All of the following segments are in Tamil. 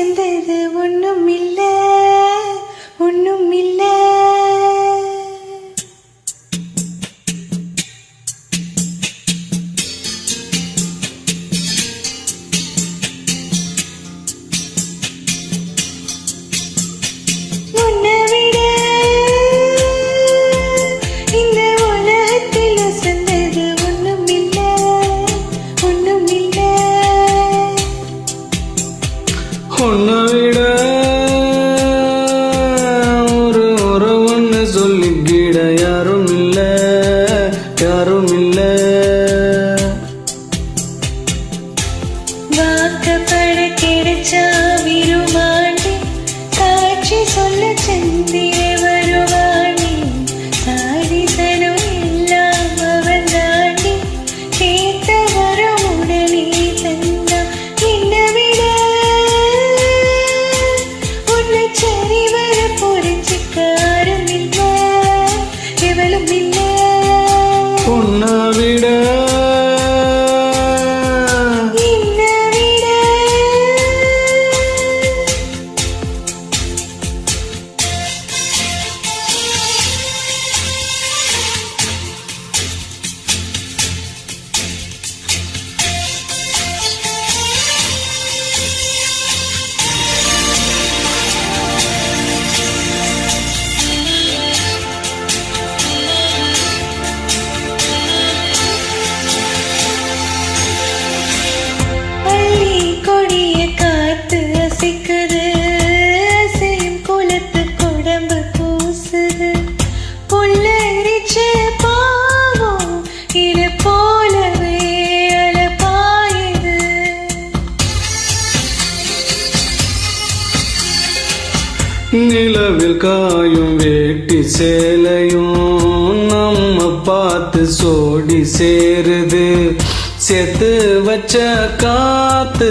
சேர்ந்தது ஒண்ணும் இல்ல ஒண்ணும் இல்ல. உன்னை விட ஒரு உறவுன்னு சொல்லிக்கிட யாரும் இல்ல யாரும் இல்ல. வாக்கப்பட கிடைச்சா விருமாண்டி சாட்சி சொல்ல சந்திர வருவாண்டி சாதிசனும் எல்லாம் அவன் தாண்டி கேட்ட வரும் உடனே தந்தா. என்னை விட உன்னை சரி வர பொறிச்சுக்காரும் இல்ல எவளும் இல்ல. உன்னை விட நிலவில் காயும் வேட்டி சேலையும் நம்ம பார்த்து சோடி சேருது. செத்து வச்ச காத்து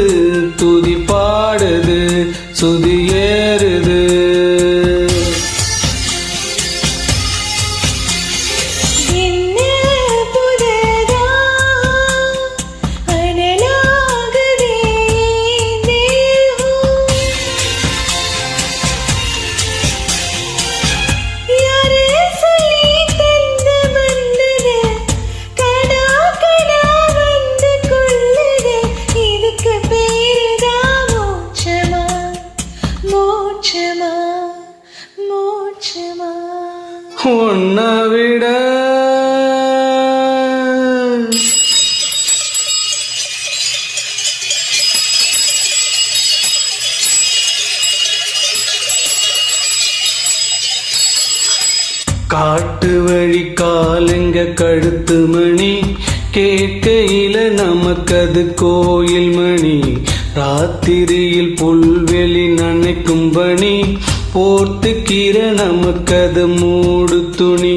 துதி பாடுது சுதி ஏறுது. உன்னை விட காட்டு வழி காலுங்க கழுத்து மணி கேட்கையில நமக்கது கோயில் மணி. ராத்திரியில் புல்வெளி நனைக்கும் பணி போர்த்துக்கிற நமக்கது மூடு துணி.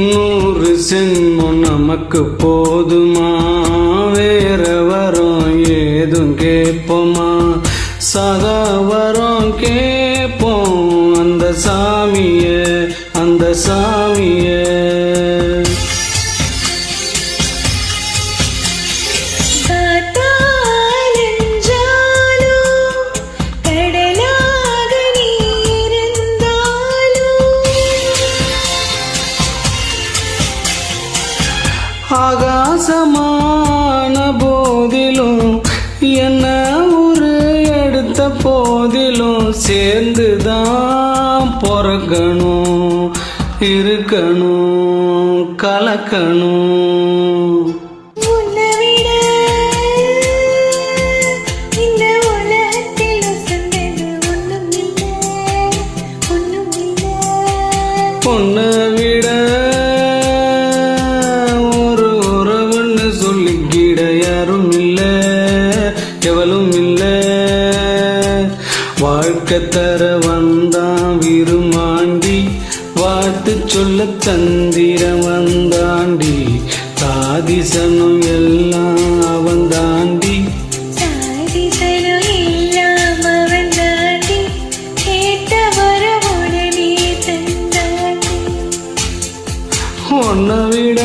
நூறு சென்மம் நமக்கு போதுமா? வேற வரம் ஏதும் கேட்போமா? சதா வரம் கேட்போம் அந்த சாமிய அந்த சாமிய. ஆகாசமான போதிலும் என்ன ஒரு எடுத்த போதிலும் சேர்ந்துதான் பொறக்கணும் இருக்கணும் கலக்கணும். உன்னை விட இந்த உலகத்தில் உசந்தது ஒண்ணுமில்லை, ஒண்ணுமில்லை. பொண்ணை விட ஒரு உறவுன்னு சொல்லிக்கிட யாரும் இல்ல, எவளும் இல்ல. வாழ்க்கை தர வந்தான் விருமாண்டி, வாழ்த்து சொல்ல தந்திரம் வந்தாண்டி. சாதிசனம் எல்லாம் அவன் தாண்டி, சாதிசனம் எல்லாம் அவன் தாண்டி. கேட்ட வரவுடனே தந்தாண்டி. உன்னை விட